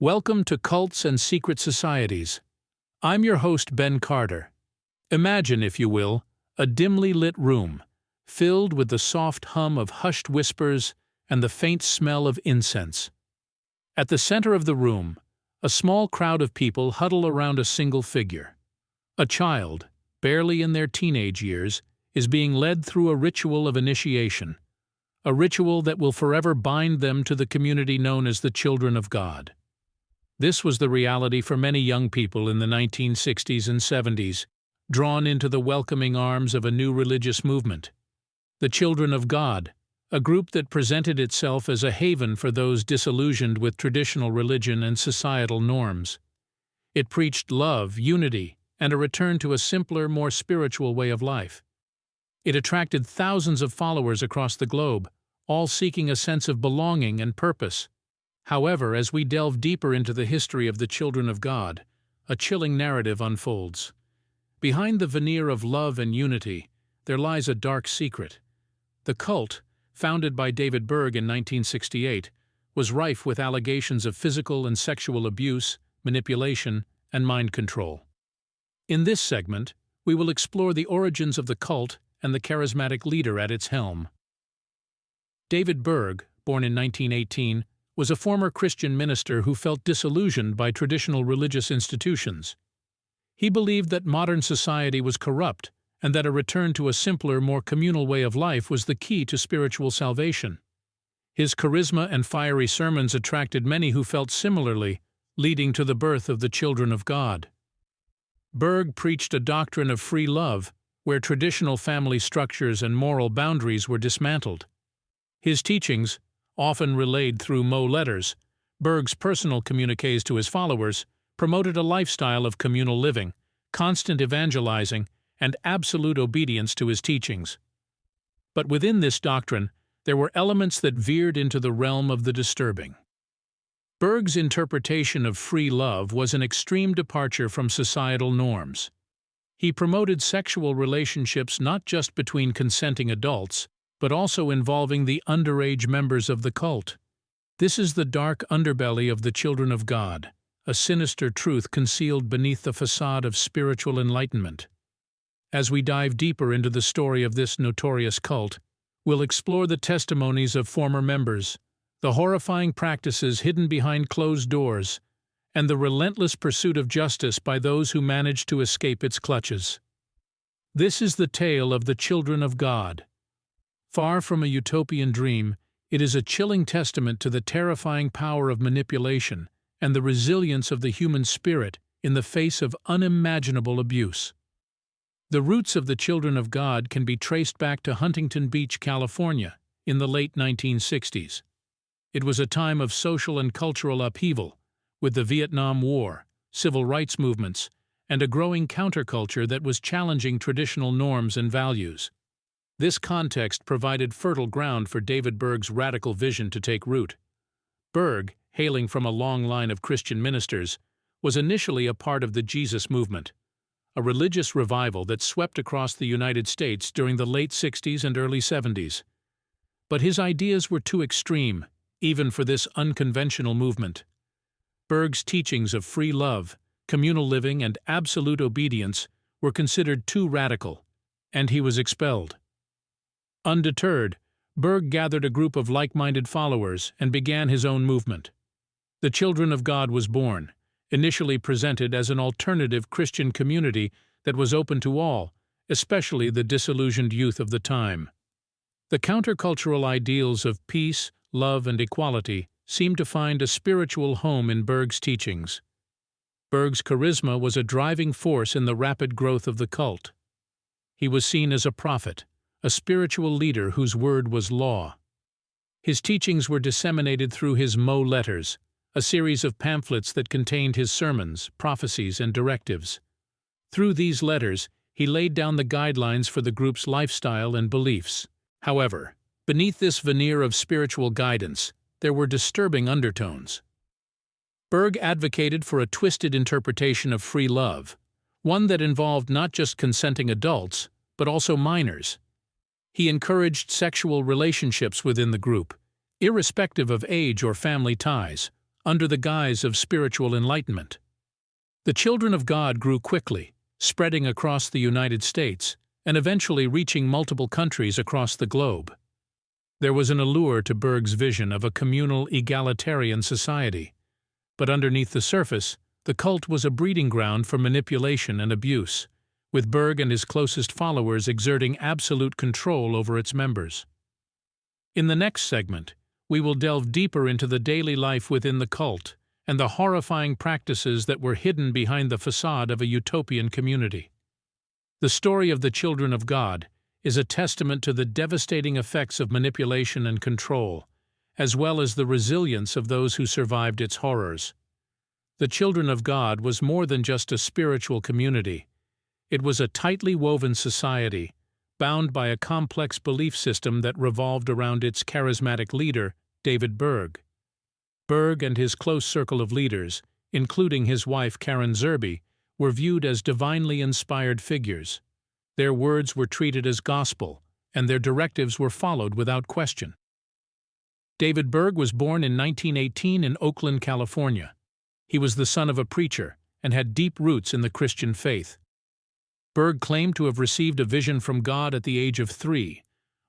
Welcome to Cults and Secret Societies. I'm your host, Ben Carter. Imagine, if you will, a dimly lit room, filled with the soft hum of hushed whispers and the faint smell of incense. At the center of the room, a small crowd of people huddle around a single figure. A child, barely in their teenage years, is being led through a ritual of initiation, a ritual that will forever bind them to the community known as the Children of God. This was the reality for many young people in the 1960s and 70s, drawn into the welcoming arms of a new religious movement. The Children of God, a group that presented itself as a haven for those disillusioned with traditional religion and societal norms. It preached love, unity, and a return to a simpler, more spiritual way of life. It attracted thousands of followers across the globe, all seeking a sense of belonging and purpose. However, as we delve deeper into the history of the Children of God, a chilling narrative unfolds. Behind the veneer of love and unity, there lies a dark secret. The cult, founded by David Berg in 1968, was rife with allegations of physical and sexual abuse, manipulation, and mind control. In this segment, we will explore the origins of the cult and the charismatic leader at its helm. David Berg, born in 1918, was a former Christian minister who felt disillusioned by traditional religious institutions. He believed that modern society was corrupt and that a return to a simpler, more communal way of life was the key to spiritual salvation. His charisma and fiery sermons attracted many who felt similarly, leading to the birth of the Children of God. Berg preached a doctrine of free love, where traditional family structures and moral boundaries were dismantled. His teachings, often relayed through letters, Berg's personal communiques to his followers, promoted a lifestyle of communal living, constant evangelizing, and absolute obedience to his teachings. But within this doctrine, there were elements that veered into the realm of the disturbing. Berg's interpretation of free love was an extreme departure from societal norms. He promoted sexual relationships not just between consenting adults, but also involving the underage members of the cult. This is the dark underbelly of the Children of God, a sinister truth concealed beneath the facade of spiritual enlightenment. As we dive deeper into the story of this notorious cult, we'll explore the testimonies of former members, the horrifying practices hidden behind closed doors, and the relentless pursuit of justice by those who managed to escape its clutches. This is the tale of the Children of God. Far from a utopian dream, it is a chilling testament to the terrifying power of manipulation and the resilience of the human spirit in the face of unimaginable abuse. The roots of the Children of God can be traced back to Huntington Beach, California, in the late 1960s. It was a time of social and cultural upheaval, with the Vietnam War, civil rights movements, and a growing counterculture that was challenging traditional norms and values. This context provided fertile ground for David Berg's radical vision to take root. Berg, hailing from a long line of Christian ministers, was initially a part of the Jesus movement, a religious revival that swept across the United States during the late 60s and early 70s. But his ideas were too extreme, even for this unconventional movement. Berg's teachings of free love, communal living, and absolute obedience were considered too radical, and he was expelled. Undeterred, Berg gathered a group of like-minded followers and began his own movement. The Children of God was born, initially presented as an alternative Christian community that was open to all, especially the disillusioned youth of the time. The countercultural ideals of peace, love, and equality seemed to find a spiritual home in Berg's teachings. Berg's charisma was a driving force in the rapid growth of the cult. He was seen as a prophet, a spiritual leader whose word was law. His teachings were disseminated through his letters, a series of pamphlets that contained his sermons, prophecies, and directives. Through these letters, he laid down the guidelines for the group's lifestyle and beliefs. However, beneath this veneer of spiritual guidance, there were disturbing undertones. Berg advocated for a twisted interpretation of free love, one that involved not just consenting adults, but also minors. He encouraged sexual relationships within the group, irrespective of age or family ties, under the guise of spiritual enlightenment. The children of God grew quickly, spreading across the United States and eventually reaching multiple countries across the globe. There was an allure to Berg's vision of a communal, egalitarian society, but underneath the surface, the cult was a breeding ground for manipulation and abuse, with Berg and his closest followers exerting absolute control over its members. In the next segment, we will delve deeper into the daily life within the cult and the horrifying practices that were hidden behind the facade of a utopian community. The story of the children of God is a testament to the devastating effects of manipulation and control, as well as the resilience of those who survived its horrors. The children of God was more than just a spiritual community. It was a tightly woven society, bound by a complex belief system that revolved around its charismatic leader, David Berg. Berg and his close circle of leaders, including his wife Karen Zerby, were viewed as divinely inspired figures. Their words were treated as gospel, and their directives were followed without question. David Berg was born in 1918 in Oakland, California. He was the son of a preacher and had deep roots in the Christian faith. Berg claimed to have received a vision from God at the age of 3,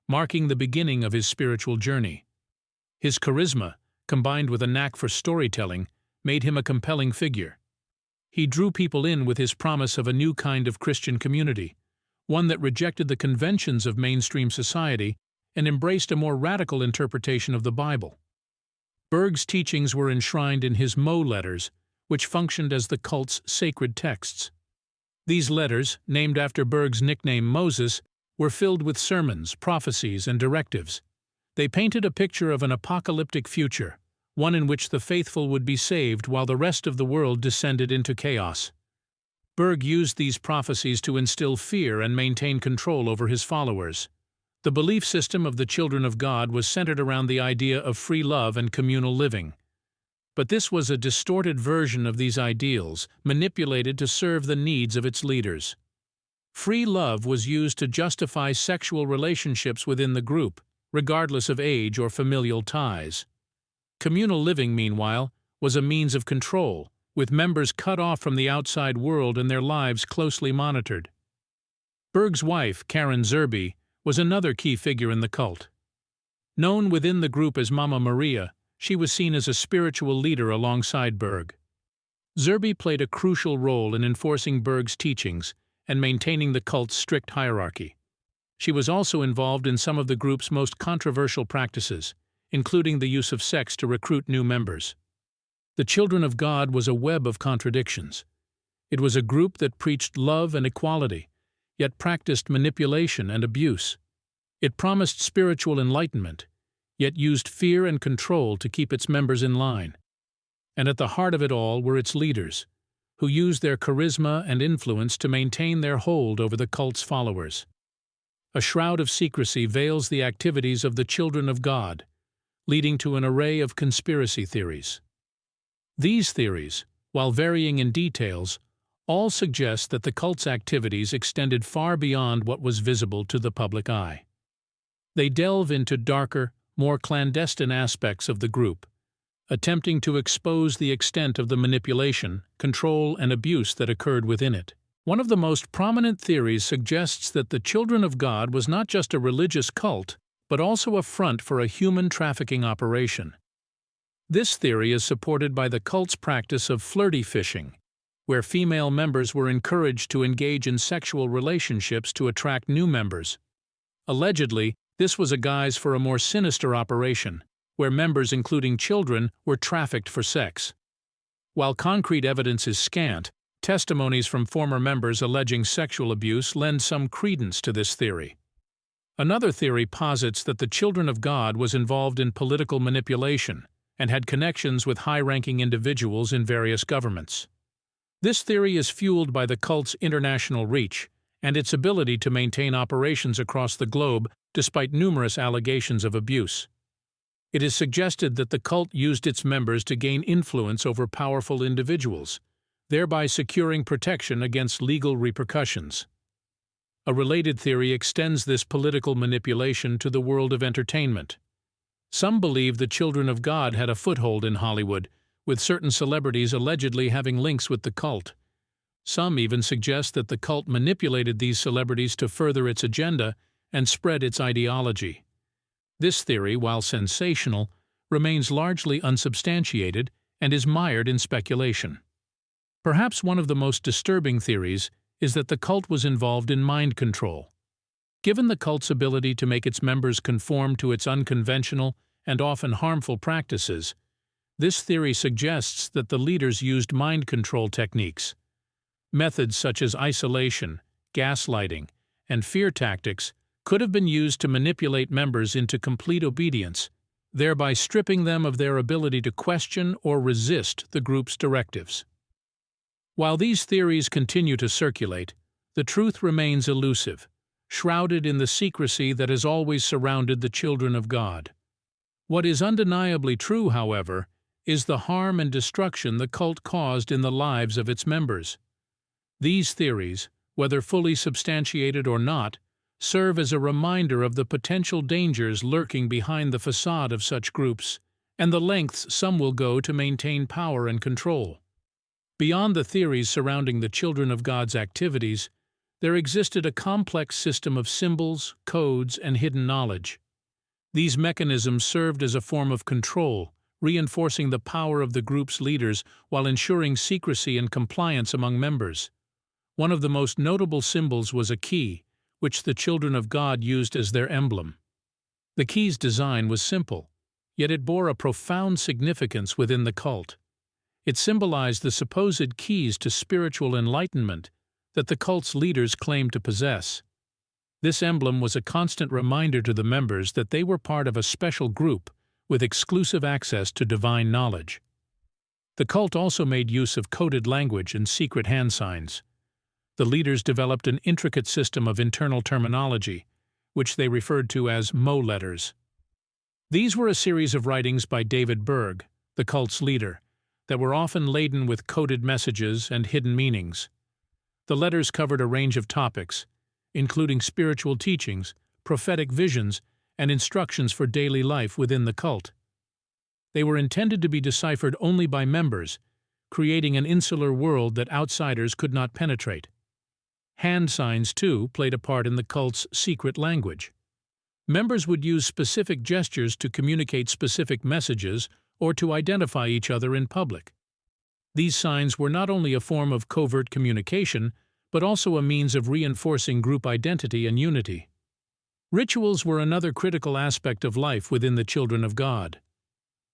marking the beginning of his spiritual journey. His charisma, combined with a knack for storytelling, made him a compelling figure. He drew people in with his promise of a new kind of Christian community, one that rejected the conventions of mainstream society and embraced a more radical interpretation of the Bible. Berg's teachings were enshrined in his Mo letters, which functioned as the cult's sacred texts. These letters, named after Berg's nickname Moses, were filled with sermons, prophecies, and directives. They painted a picture of an apocalyptic future, one in which the faithful would be saved while the rest of the world descended into chaos. Berg used these prophecies to instill fear and maintain control over his followers. The belief system of the children of God was centered around the idea of free love and communal living. But this was a distorted version of these ideals, manipulated to serve the needs of its leaders. Free love was used to justify sexual relationships within the group, regardless of age or familial ties. Communal living, meanwhile, was a means of control, with members cut off from the outside world and their lives closely monitored. Berg's wife, Karen Zerby, was another key figure in the cult. Known within the group as Mama Maria, she was seen as a spiritual leader alongside Berg. Zerby played a crucial role in enforcing Berg's teachings and maintaining the cult's strict hierarchy. She was also involved in some of the group's most controversial practices, including the use of sex to recruit new members. The Children of God was a web of contradictions. It was a group that preached love and equality, yet practiced manipulation and abuse. It promised spiritual enlightenment, yet used fear and control to keep its members in line. And at the heart of it all were its leaders, who used their charisma and influence to maintain their hold over the cult's followers. A shroud of secrecy veils the activities of the Children of God, leading to an array of conspiracy theories. These theories, while varying in details, all suggest that the cult's activities extended far beyond what was visible to the public eye. They delve into darker, more clandestine aspects of the group, attempting to expose the extent of the manipulation, control, and abuse that occurred within it. One of the most prominent theories suggests that the Children of God was not just a religious cult, but also a front for a human trafficking operation. This theory is supported by the cult's practice of flirty fishing, where female members were encouraged to engage in sexual relationships to attract new members. Allegedly, this was a guise for a more sinister operation, where members, including children, were trafficked for sex. While concrete evidence is scant, testimonies from former members alleging sexual abuse lend some credence to this theory. Another theory posits that the Children of God was involved in political manipulation and had connections with high-ranking individuals in various governments. This theory is fueled by the cult's international reach and its ability to maintain operations across the globe despite numerous allegations of abuse. It is suggested that the cult used its members to gain influence over powerful individuals, thereby securing protection against legal repercussions. A related theory extends this political manipulation to the world of entertainment. Some believe the Children of God had a foothold in Hollywood, with certain celebrities allegedly having links with the cult. Some even suggest that the cult manipulated these celebrities to further its agenda and spread its ideology. This theory, while sensational, remains largely unsubstantiated and is mired in speculation. Perhaps one of the most disturbing theories is that the cult was involved in mind control. Given the cult's ability to make its members conform to its unconventional and often harmful practices, this theory suggests that the leaders used mind control techniques. Methods such as isolation, gaslighting, and fear tactics could have been used to manipulate members into complete obedience, thereby stripping them of their ability to question or resist the group's directives. While these theories continue to circulate, the truth remains elusive, shrouded in the secrecy that has always surrounded the children of God. What is undeniably true, however, is the harm and destruction the cult caused in the lives of its members. These theories, whether fully substantiated or not, serve as a reminder of the potential dangers lurking behind the facade of such groups, and the lengths some will go to maintain power and control. Beyond the theories surrounding the children of God's activities, there existed a complex system of symbols, codes, and hidden knowledge. These mechanisms served as a form of control, reinforcing the power of the group's leaders while ensuring secrecy and compliance among members. One of the most notable symbols was a key, which the children of God used as their emblem. The key's design was simple, yet it bore a profound significance within the cult. It symbolized the supposed keys to spiritual enlightenment that the cult's leaders claimed to possess. This emblem was a constant reminder to the members that they were part of a special group with exclusive access to divine knowledge. The cult also made use of coded language and secret hand signs. The leaders developed an intricate system of internal terminology, which they referred to as Mo letters. These were a series of writings by David Berg, the cult's leader, that were often laden with coded messages and hidden meanings. The letters covered a range of topics, including spiritual teachings, prophetic visions, and instructions for daily life within the cult. They were intended to be deciphered only by members, creating an insular world that outsiders could not penetrate. Hand signs, too, played a part in the cult's secret language. Members would use specific gestures to communicate specific messages or to identify each other in public. These signs were not only a form of covert communication, but also a means of reinforcing group identity and unity. Rituals were another critical aspect of life within the children of God.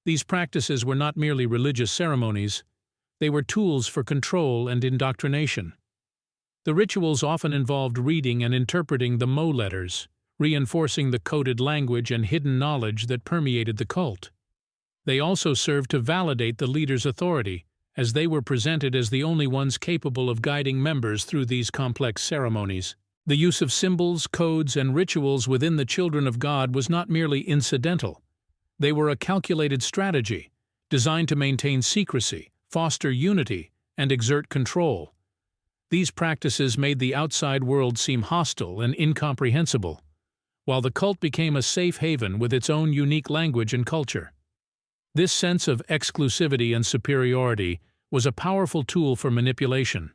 These practices were not merely religious ceremonies, they were tools for control and indoctrination. The rituals often involved reading and interpreting the Mo letters, reinforcing the coded language and hidden knowledge that permeated the cult. They also served to validate the leader's authority, as they were presented as the only ones capable of guiding members through these complex ceremonies. The use of symbols, codes, and rituals within the children of God was not merely incidental. They were a calculated strategy, designed to maintain secrecy, foster unity, and exert control. These practices made the outside world seem hostile and incomprehensible, while the cult became a safe haven with its own unique language and culture. This sense of exclusivity and superiority was a powerful tool for manipulation,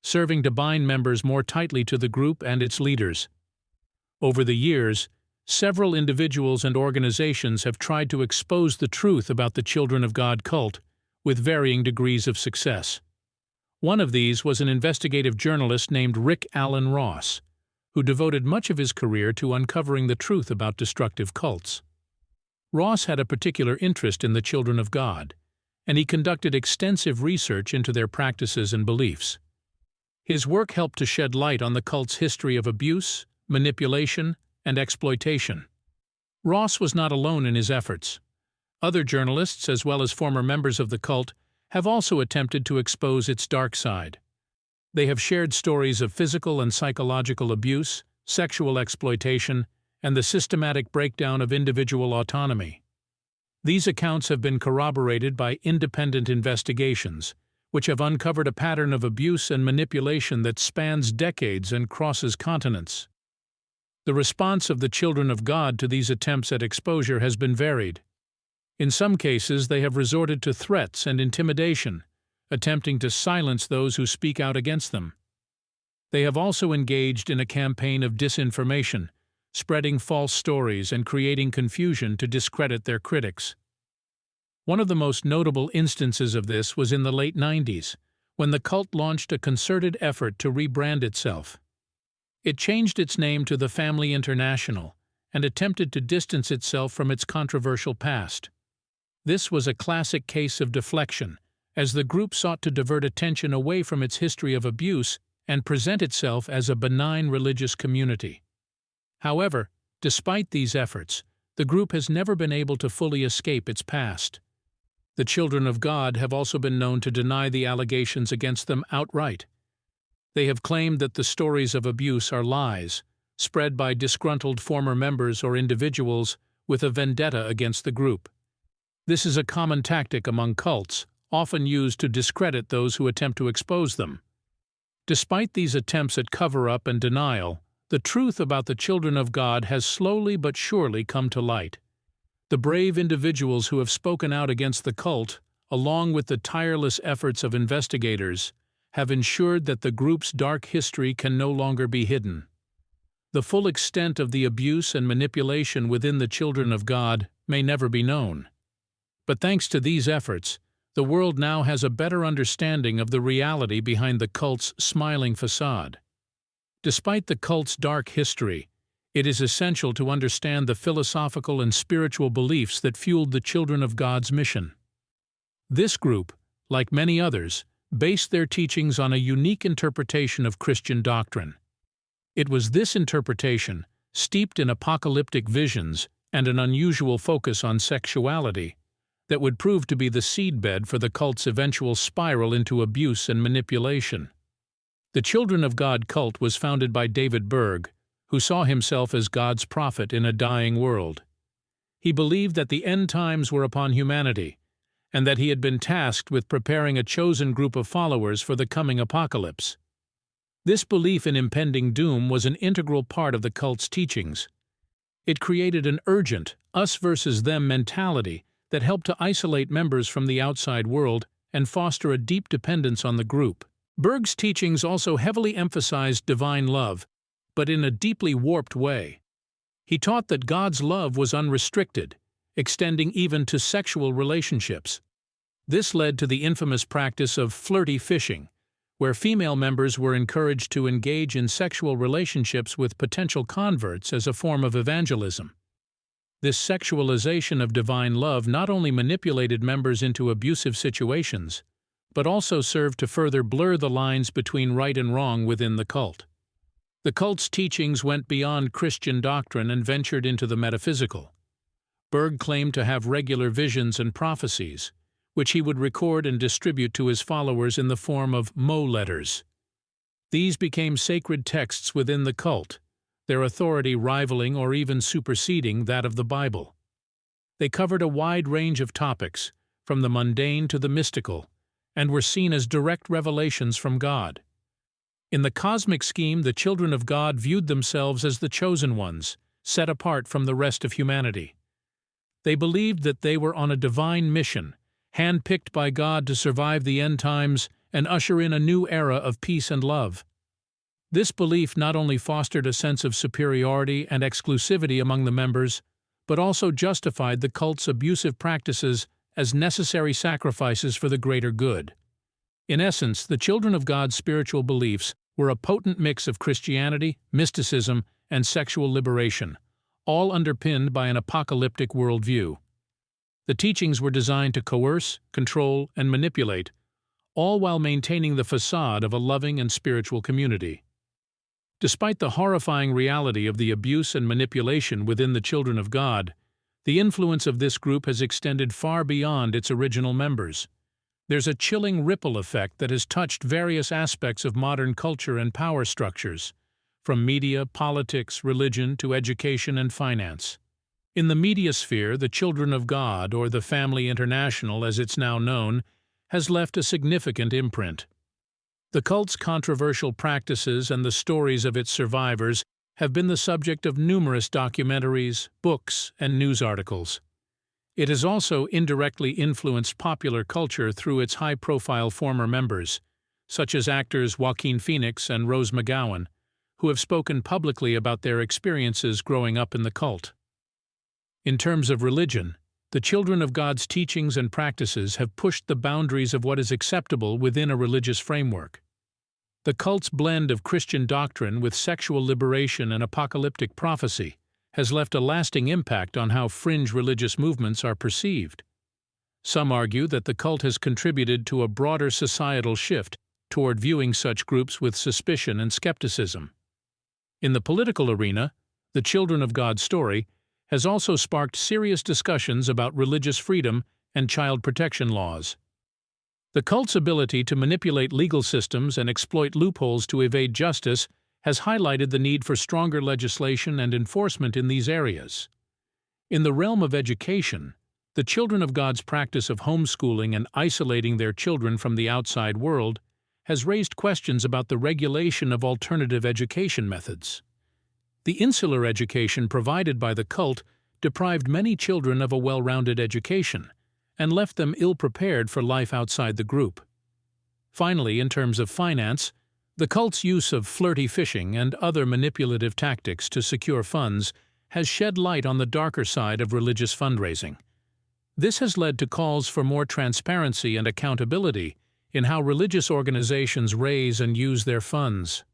serving to bind members more tightly to the group and its leaders. Over the years, several individuals and organizations have tried to expose the truth about the Children of God cult, with varying degrees of success. One of these was an investigative journalist named Rick Allen Ross, who devoted much of his career to uncovering the truth about destructive cults. Ross had a particular interest in the Children of God, and he conducted extensive research into their practices and beliefs. His work helped to shed light on the cult's history of abuse, manipulation, and exploitation. Ross was not alone in his efforts. Other journalists, as well as former members of the cult, have also attempted to expose its dark side. They have shared stories of physical and psychological abuse, sexual exploitation, and the systematic breakdown of individual autonomy. These accounts have been corroborated by independent investigations, which have uncovered a pattern of abuse and manipulation that spans decades and crosses continents. The response of the Children of God to these attempts at exposure has been varied. In some cases, they have resorted to threats and intimidation, attempting to silence those who speak out against them. They have also engaged in a campaign of disinformation, spreading false stories and creating confusion to discredit their critics. One of the most notable instances of this was in the late 90s, when the cult launched a concerted effort to rebrand itself. It changed its name to the Family International and attempted to distance itself from its controversial past. This was a classic case of deflection, as the group sought to divert attention away from its history of abuse and present itself as a benign religious community. However, despite these efforts, the group has never been able to fully escape its past. The Children of God have also been known to deny the allegations against them outright. They have claimed that the stories of abuse are lies, spread by disgruntled former members or individuals with a vendetta against the group. This is a common tactic among cults, often used to discredit those who attempt to expose them. Despite these attempts at cover-up and denial, the truth about the Children of God has slowly but surely come to light. The brave individuals who have spoken out against the cult, along with the tireless efforts of investigators, have ensured that the group's dark history can no longer be hidden. The full extent of the abuse and manipulation within the Children of God may never be known. But thanks to these efforts, the world now has a better understanding of the reality behind the cult's smiling facade. Despite the cult's dark history, it is essential to understand the philosophical and spiritual beliefs that fueled the Children of God's mission. This group, like many others, based their teachings on a unique interpretation of Christian doctrine. It was this interpretation, steeped in apocalyptic visions and an unusual focus on sexuality, that would prove to be the seedbed for the cult's eventual spiral into abuse and manipulation. The Children of God cult was founded by David Berg, who saw himself as God's prophet in a dying world. He believed that the end times were upon humanity, and that he had been tasked with preparing a chosen group of followers for the coming apocalypse. This belief in impending doom was an integral part of the cult's teachings. It created an urgent, us versus them mentality that helped to isolate members from the outside world and foster a deep dependence on the group. Berg's teachings also heavily emphasized divine love, but in a deeply warped way. He taught that God's love was unrestricted, extending even to sexual relationships. This led to the infamous practice of flirty fishing, where female members were encouraged to engage in sexual relationships with potential converts as a form of evangelism. This sexualization of divine love not only manipulated members into abusive situations, but also served to further blur the lines between right and wrong within the cult. The cult's teachings went beyond Christian doctrine and ventured into the metaphysical. Berg claimed to have regular visions and prophecies, which he would record and distribute to his followers in the form of Mo letters. These became sacred texts within the cult, their authority rivaling or even superseding that of the Bible. They covered a wide range of topics, from the mundane to the mystical, and were seen as direct revelations from God. In the cosmic scheme, the Children of God viewed themselves as the chosen ones, set apart from the rest of humanity. They believed that they were on a divine mission, handpicked by God to survive the end times and usher in a new era of peace and love. This belief not only fostered a sense of superiority and exclusivity among the members, but also justified the cult's abusive practices as necessary sacrifices for the greater good. In essence, the Children of God's spiritual beliefs were a potent mix of Christianity, mysticism, and sexual liberation, all underpinned by an apocalyptic worldview. The teachings were designed to coerce, control, and manipulate, all while maintaining the facade of a loving and spiritual community. Despite the horrifying reality of the abuse and manipulation within the Children of God, the influence of this group has extended far beyond its original members. There's a chilling ripple effect that has touched various aspects of modern culture and power structures, from media, politics, religion, to education and finance. In the media sphere, the Children of God, or the Family International as it's now known, has left a significant imprint. The cult's controversial practices and the stories of its survivors have been the subject of numerous documentaries, books, and news articles. It has also indirectly influenced popular culture through its high-profile former members, such as actors Joaquin Phoenix and Rose McGowan, who have spoken publicly about their experiences growing up in the cult. In terms of religion, the children of God's teachings and practices have pushed the boundaries of what is acceptable within a religious framework. The cult's blend of Christian doctrine with sexual liberation and apocalyptic prophecy has left a lasting impact on how fringe religious movements are perceived. Some argue that the cult has contributed to a broader societal shift toward viewing such groups with suspicion and skepticism. In the political arena, the Children of God story has also sparked serious discussions about religious freedom and child protection laws. The cult's ability to manipulate legal systems and exploit loopholes to evade justice has highlighted the need for stronger legislation and enforcement in these areas. In the realm of education, the Children of God's practice of homeschooling and isolating their children from the outside world has raised questions about the regulation of alternative education methods. The insular education provided by the cult deprived many children of a well-rounded education and left them ill-prepared for life outside the group. Finally, in terms of finance, the cult's use of flirty fishing and other manipulative tactics to secure funds has shed light on the darker side of religious fundraising. This has led to calls for more transparency and accountability in how religious organizations raise and use their funds.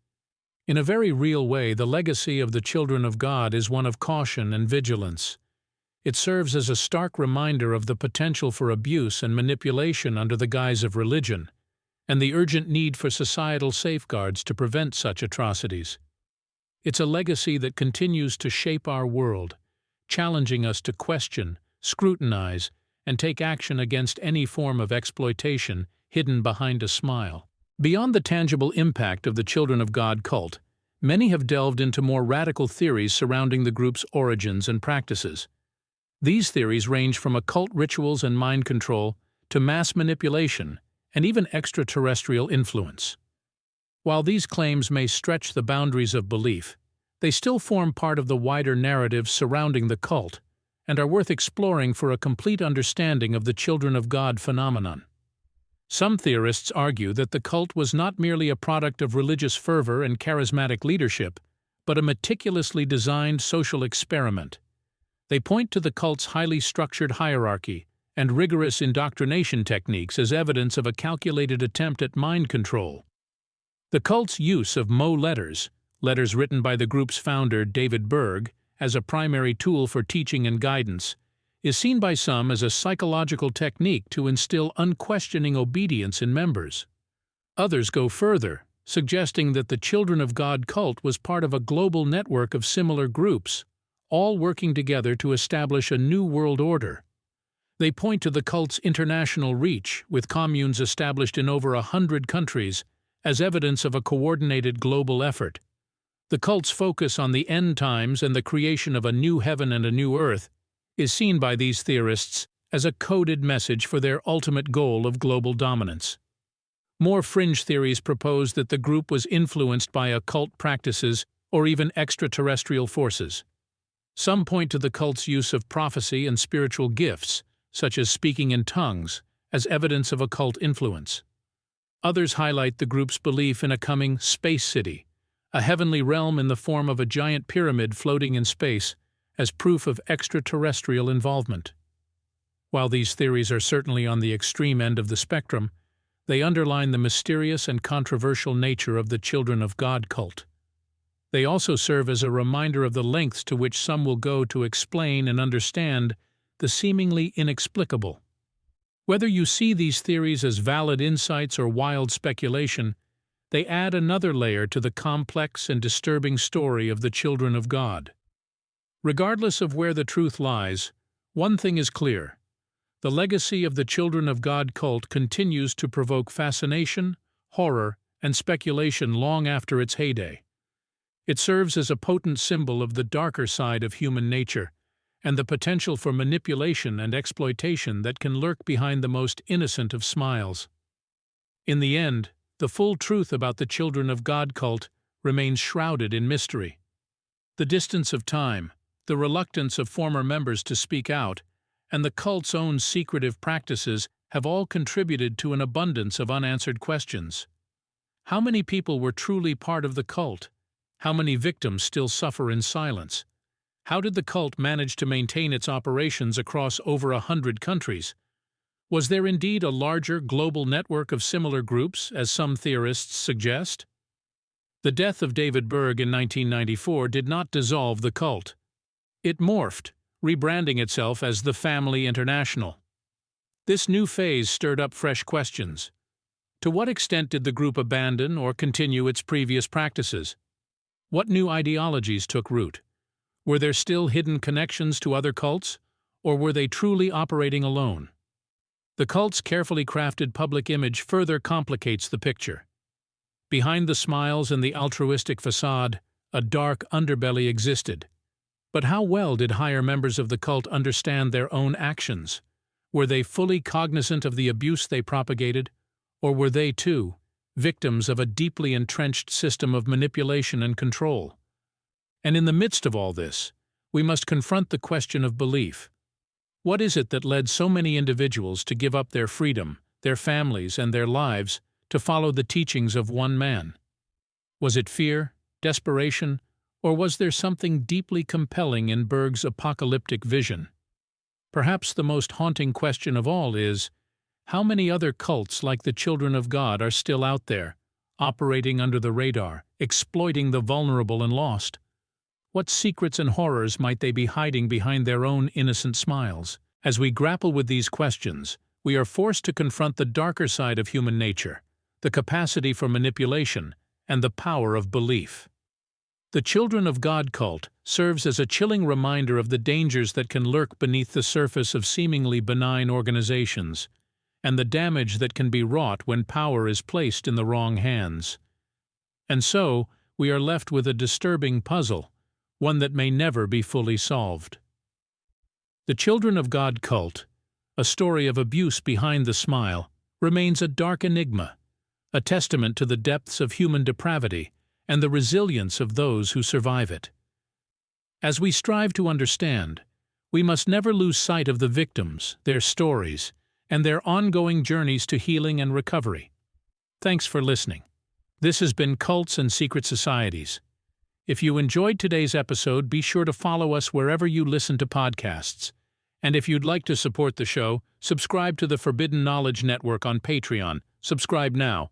In a very real way, the legacy of the Children of God is one of caution and vigilance. It serves as a stark reminder of the potential for abuse and manipulation under the guise of religion, and the urgent need for societal safeguards to prevent such atrocities. It's a legacy that continues to shape our world, challenging us to question, scrutinize, and take action against any form of exploitation hidden behind a smile. Beyond the tangible impact of the Children of God cult, many have delved into more radical theories surrounding the group's origins and practices. These theories range from occult rituals and mind control to mass manipulation and even extraterrestrial influence. While these claims may stretch the boundaries of belief, they still form part of the wider narrative surrounding the cult and are worth exploring for a complete understanding of the Children of God phenomenon. Some theorists argue that the cult was not merely a product of religious fervor and charismatic leadership, but a meticulously designed social experiment. They point to the cult's highly structured hierarchy and rigorous indoctrination techniques as evidence of a calculated attempt at mind control. The cult's use of Mo letters, letters written by the group's founder David Berg, as a primary tool for teaching and guidance, is seen by some as a psychological technique to instill unquestioning obedience in members. Others go further, suggesting that the Children of God cult was part of a global network of similar groups, all working together to establish a new world order. They point to the cult's international reach, with communes established in over 100 countries, as evidence of a coordinated global effort. The cult's focus on the end times and the creation of a new heaven and a new earth is seen by these theorists as a coded message for their ultimate goal of global dominance. More fringe theories propose that the group was influenced by occult practices or even extraterrestrial forces. Some point to the cult's use of prophecy and spiritual gifts, such as speaking in tongues, as evidence of occult influence. Others highlight the group's belief in a coming space city, a heavenly realm in the form of a giant pyramid floating in space, as proof of extraterrestrial involvement. While these theories are certainly on the extreme end of the spectrum, they underline the mysterious and controversial nature of the Children of God cult. They also serve as a reminder of the lengths to which some will go to explain and understand the seemingly inexplicable. Whether you see these theories as valid insights or wild speculation, they add another layer to the complex and disturbing story of the Children of God. Regardless of where the truth lies, one thing is clear: the legacy of the Children of God cult continues to provoke fascination, horror, and speculation long after its heyday. It serves as a potent symbol of the darker side of human nature and the potential for manipulation and exploitation that can lurk behind the most innocent of smiles. In the end, the full truth about the Children of God cult remains shrouded in mystery. The distance of time, the reluctance of former members to speak out, and the cult's own secretive practices have all contributed to an abundance of unanswered questions. How many people were truly part of the cult? How many victims still suffer in silence? How did the cult manage to maintain its operations across over 100 countries? Was there indeed a larger global network of similar groups, as some theorists suggest? The death of David Berg in 1994 did not dissolve the cult. It morphed, rebranding itself as the Family International. This new phase stirred up fresh questions. To what extent did the group abandon or continue its previous practices? What new ideologies took root? Were there still hidden connections to other cults, or were they truly operating alone? The cult's carefully crafted public image further complicates the picture. Behind the smiles and the altruistic facade, a dark underbelly existed. But how well did higher members of the cult understand their own actions? Were they fully cognizant of the abuse they propagated, or were they, too, victims of a deeply entrenched system of manipulation and control? And in the midst of all this, we must confront the question of belief. What is it that led so many individuals to give up their freedom, their families, and their lives to follow the teachings of one man? Was it fear, desperation, or was there something deeply compelling in Berg's apocalyptic vision? Perhaps the most haunting question of all is, how many other cults like the Children of God are still out there, operating under the radar, exploiting the vulnerable and lost? What secrets and horrors might they be hiding behind their own innocent smiles? As we grapple with these questions, we are forced to confront the darker side of human nature, the capacity for manipulation, and the power of belief. The Children of God cult serves as a chilling reminder of the dangers that can lurk beneath the surface of seemingly benign organizations, and the damage that can be wrought when power is placed in the wrong hands. And so, we are left with a disturbing puzzle, one that may never be fully solved. The Children of God cult, a story of abuse behind the smile, remains a dark enigma, a testament to the depths of human depravity and the resilience of those who survive it. As we strive to understand, we must never lose sight of the victims, their stories, and their ongoing journeys to healing and recovery. Thanks for listening. This has been Cults and Secret Societies. If you enjoyed today's episode, be sure to follow us wherever you listen to podcasts. And if you'd like to support the show, subscribe to the Forbidden Knowledge Network on Patreon. Subscribe now.